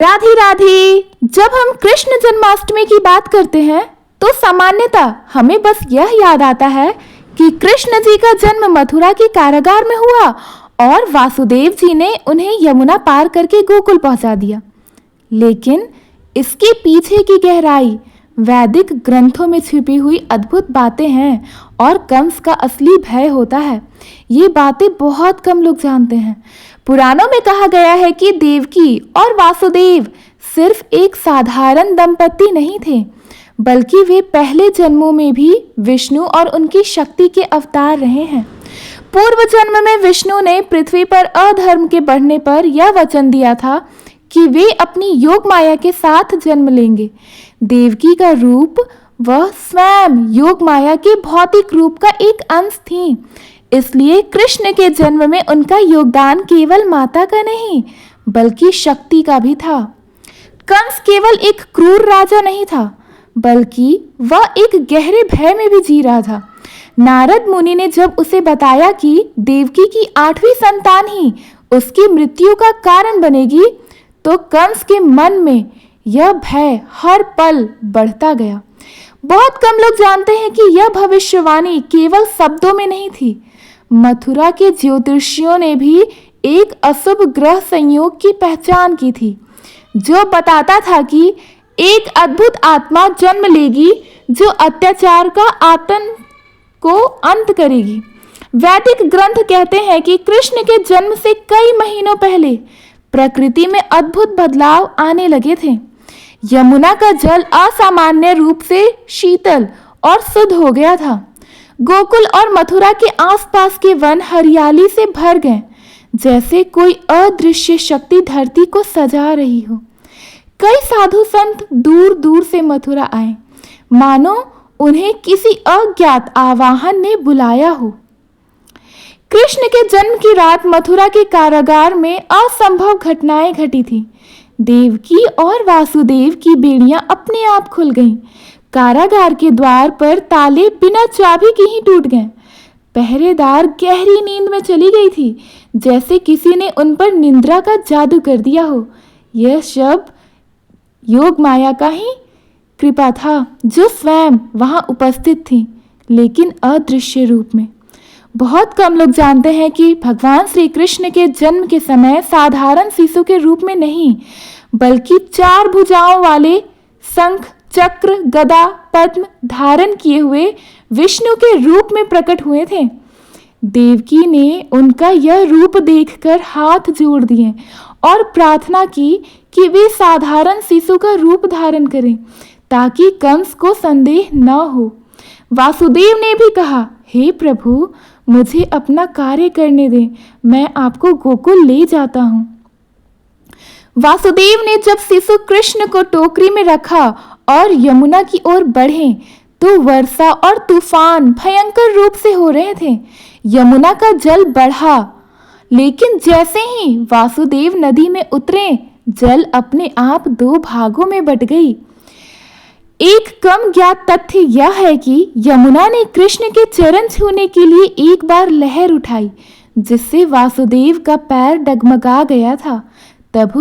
राधे राधे। जब हम कृष्ण जन्माष्टमी की बात करते हैं तो सामान्यतः हमें बस यह याद आता है कि कृष्ण जी का जन्म मथुरा के कारागार में हुआ और वासुदेव जी ने उन्हें यमुना पार करके गोकुल पहुंचा दिया। लेकिन इसके पीछे की गहराई, वैदिक ग्रंथों में छिपी हुई अद्भुत बातें हैं और कंस का असली भय होता है। ये बातें बहुत कम लोग जानते हैं। पुराणों में कहा गया है कि देवकी और वासुदेव सिर्फ एक साधारण दंपति नहीं थे, बल्कि वे पहले जन्मों में भी विष्णु और उनकी शक्ति के अवतार रहे हैं। पूर्व जन्म में विष्णु ने पृथ्वी पर अधर्म के बढ़ने पर यह वचन दिया था कि वे अपनी योग माया के साथ जन्म लेंगे। देवकी का रूप वह स्वयं योग माया के भौतिक रूप का एक अंश थी, इसलिए कृष्ण के जन्म में उनका योगदान केवल माता का नहीं बल्कि शक्ति का भी था। कंस केवल एक क्रूर राजा नहीं था, बल्कि वह एक गहरे भय में भी जी रहा था। नारद मुनि ने जब उसे बताया कि देवकी की 8वीं संतान ही उसकी मृत्यु का कारण बनेगी, तो कंस के मन में यह भय हर पल बढ़ता गया। बहुत कम लोग जानते हैं कि यह भविष्यवाणी केवल शब्दों में नहीं थी। मथुरा के ज्योतिषियों ने भी एक अशुभ ग्रह संयोग की पहचान की थी, जो बताता था कि एक अद्भुत आत्मा जन्म लेगी जो अत्याचार का आतंक को अंत करेगी। वैदिक ग्रंथ कहते हैं कि कृष्ण के जन्म से कई महीनों पहले प्रकृति में अद्भुत बदलाव आने लगे थे। यमुना का जल असामान्य रूप से शीतल और शुद्ध हो गया था। गोकुल और मथुरा के आसपास के वन हरियाली से भर गए, जैसे कोई अदृश्य शक्ति धरती को सजा रही हो। कई साधु संत दूर दूर से मथुरा आए, मानो उन्हें किसी अज्ञात आवाहन ने बुलाया हो। कृष्ण के जन्म की रात मथुरा के कारागार में असंभव घटनाएं घटी थी। देवकी और वासुदेव की बेड़ियां अपने आप खुल गईं। कारागार के द्वार पर ताले बिना चाबी के ही टूट गए। पहरेदार गहरी नींद में चली गई थी, जैसे किसी ने उन पर निद्रा का जादू कर दिया हो। यह शब्द योग माया का ही कृपा था, जो स्वयं वहां उपस्थित थी, लेकिन अदृश्य रूप में। बहुत कम लोग जानते हैं कि भगवान श्री कृष्ण के जन्म के समय साधारण शिशु के रूप में नहीं, बल्कि 4 भुजाओं वाले शंख, चक्र, गदा, पद्म धारण किए हुए विष्णु के रूप में प्रकट हुए थे। देवकी ने उनका यह रूप देखकर हाथ जोड़ दिए और प्रार्थना की कि वे साधारण शिशु का रूप धारण करें, ताकि कंस को संदेह न हो। वासुदेव ने भी कहा, हे प्रभु, मुझे अपना कार्य करने दें, मैं आपको गोकुल ले जाता हूँ। वासुदेव ने जब शिशु कृष्ण को टोकरी में रखा और यमुना की ओर बढ़े, तो वर्षा और तूफान भयंकर रूप से हो रहे थे। यमुना का जल बढ़ा, लेकिन जैसे ही वासुदेव नदी में उतरे, जल अपने आप 2 भागों में बट गई। एक कम ज्ञात तथ्य यह है कि यमुना ने कृष्ण के चरण छूने के लिए एक बार लहर उठाई, जिससे वासुदेव का पैर डगमगा गया था। तब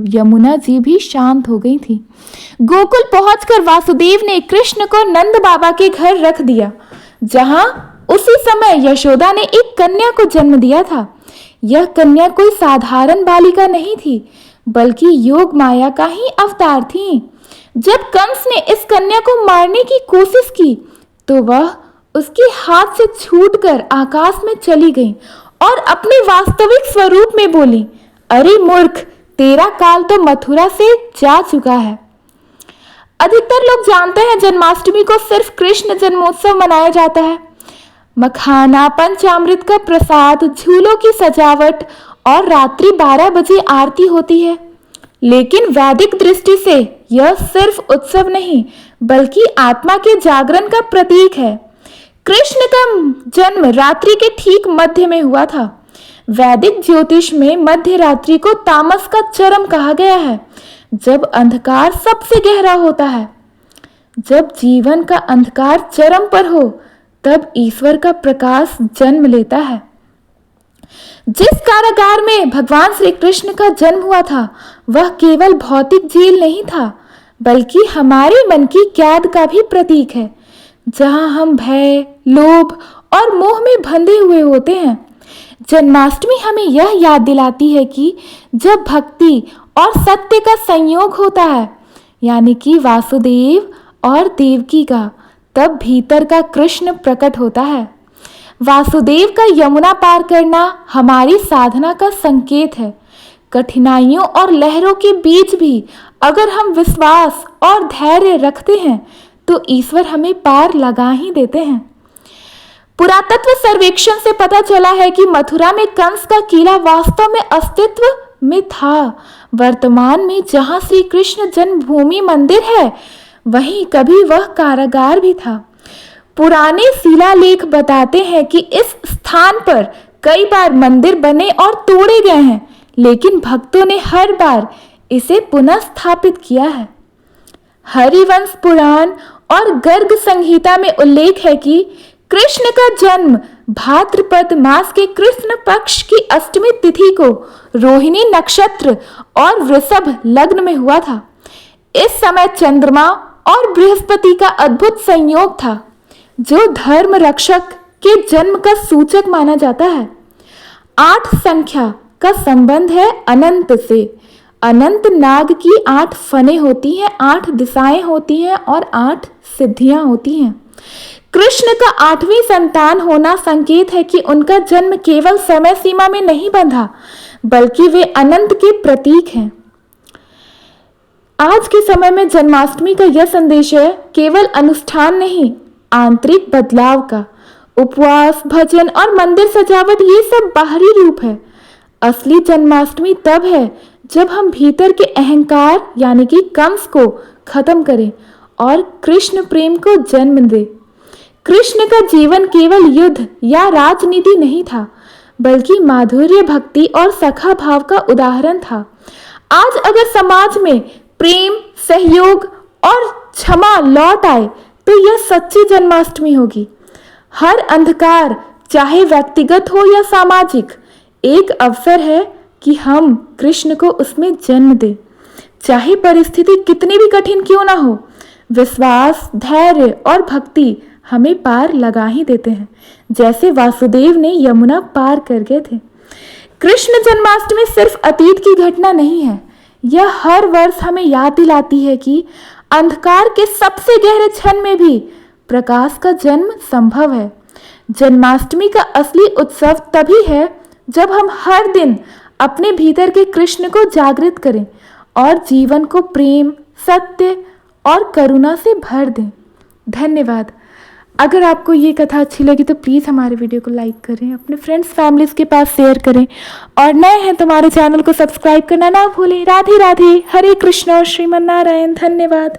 यमुना जी भी शांत हो गई थी। गोकुल पहुंचकर वासुदेव ने कृष्ण को नंद बाबा के घर रख दिया, जहां उसी समय यशोदा ने एक कन्या को जन्म दिया था। यह कन्या कोई साधारण बालिका नहीं थी, बल्कि योग माया का ही अवतार थी। जब कंस ने इस कन्या को मारने की कोशिश की, तो वह उसके हाथ से छूटकर आकाश में चली गई और अपने वास्तविक स्वरूप में बोली, अरे मूर्ख, तेरा काल तो मथुरा से जा चुका है। अधिकतर लोग जानते हैं जन्माष्टमी को सिर्फ कृष्ण जन्मोत्सव मनाया जाता है। मखाना, पंचामृत का प्रसाद, झूलों की सजावट और रात्रि 12 बजे आरती होती है। लेकिन वैदिक दृष्टि से यह सिर्फ उत्सव नहीं, बल्कि आत्मा के जागरण का प्रतीक है। कृष्ण का जन्म रात्रि के ठीक मध्य में हुआ था। वैदिक ज्योतिष में मध्य रात्रि को तामस का चरम कहा गया है, जब अंधकार सबसे गहरा होता है। जब जीवन का अंधकार चरम पर हो, तब ईश्वर का प्रकाश जन्म लेता है। जिस कारागार में भगवान श्री कृष्ण का जन्म हुआ था वह केवल भौतिक जेल नहीं था, बल्कि हमारे मन की कैद का भी प्रतीक है, जहां हम भय, लोभ और मोह में बंधे हुए होते हैं। जन्माष्टमी हमें यह याद दिलाती है कि जब भक्ति और सत्य का संयोग होता है, यानी कि वासुदेव और देवकी का, तब भीतर का कृष्ण प्रकट होता है। वासुदेव का यमुना पार करना हमारी साधना का संकेत है। कठिनाइयों और लहरों के बीच भी अगर हम विश्वास और धैर्य रखते हैं तो ईश्वर हमें पार लगा ही देते हैं। पुरातत्व सर्वेक्षण से पता चला है कि मथुरा में कंस का किला वास्तव में अस्तित्व में था। वर्तमान में जहां श्री कृष्ण जन्मभूमि मंदिर है, वहीं कभी वह कारागार भी था। पुराने शिलालेख बताते हैं कि इस स्थान पर कई बार मंदिर बने और तोड़े गए हैं, लेकिन भक्तों ने हर बार इसे पुनः स्थापित किया है। हरिवंश पुराण और गर्ग संहिता में उल्लेख है कि कृष्ण का जन्म भाद्रपद मास के कृष्ण पक्ष की अष्टमी तिथि को रोहिणी नक्षत्र और वृषभ लग्न में हुआ था। इस समय चंद्रमा और बृहस्पति का अद्भुत संयोग था, जो धर्म रक्षक के जन्म का सूचक माना जाता है। 8 संख्या का संबंध है अनंत से। अनंत नाग की 8 फनें होती हैं, 8 दिशाएं होती हैं और 8 सिद्धियां होती हैं। कृष्ण का 8वीं संतान होना संकेत है कि उनका जन्म केवल समय सीमा में नहीं बंधा, बल्कि वे अनंत के प्रतीक हैं। आज के समय में जन्माष्टमी का यह संदेश है केवल अनुष्ठान नहीं, आंतरिक बदलाव का। उपवास, भजन और मंदिर सजावट ये सब बाहरी रूप है। असली जन्माष्टमी तब है जब हम भीतर के अहंकार यानी कि कंस को खत्म करें और कृष्ण प्रेम को जन्म दें। कृष्ण का जीवन केवल युद्ध या राजनीति नहीं था, बल्कि माधुर्य, भक्ति और सखा भाव का उदाहरण था। आज अगर समाज में प्रेम, सहयोग और क्षमा लौट आए तो यह सच्ची जन्माष्टमी होगी। हर अंधकार, चाहे व्यक्तिगत हो या सामाजिक, एक अवसर है कि हम कृष्ण को उसमें जन्म दें। चाहे परिस्थिति कितनी भी कठिन क्यों ना हो, विश्वास, धैर्य और भक्ति हमें पार लगा ही देते हैं, जैसे वासुदेव ने यमुना पार कर गए थे। कृष्ण जन्माष्टमी सिर्फ अतीत की घटना नहीं है, यह हर वर्ष हमें याद दिलाती है कि अंधकार के सबसे गहरे क्षण में भी प्रकाश का जन्म संभव है। जन्माष्टमी का असली उत्सव तभी है जब हम हर दिन अपने भीतर के कृष्ण को जागृत करें और जीवन को प्रेम, सत्य और करुणा से भर दें। धन्यवाद। अगर आपको ये कथा अच्छी लगी तो प्लीज़ हमारे वीडियो को लाइक करें, अपने फ्रेंड्स फैमिलीज़ के पास शेयर करें और नए हैं तो हमारे चैनल को सब्सक्राइब करना ना भूलें। राधे राधे, हरे कृष्ण और श्रीमन नारायण। धन्यवाद।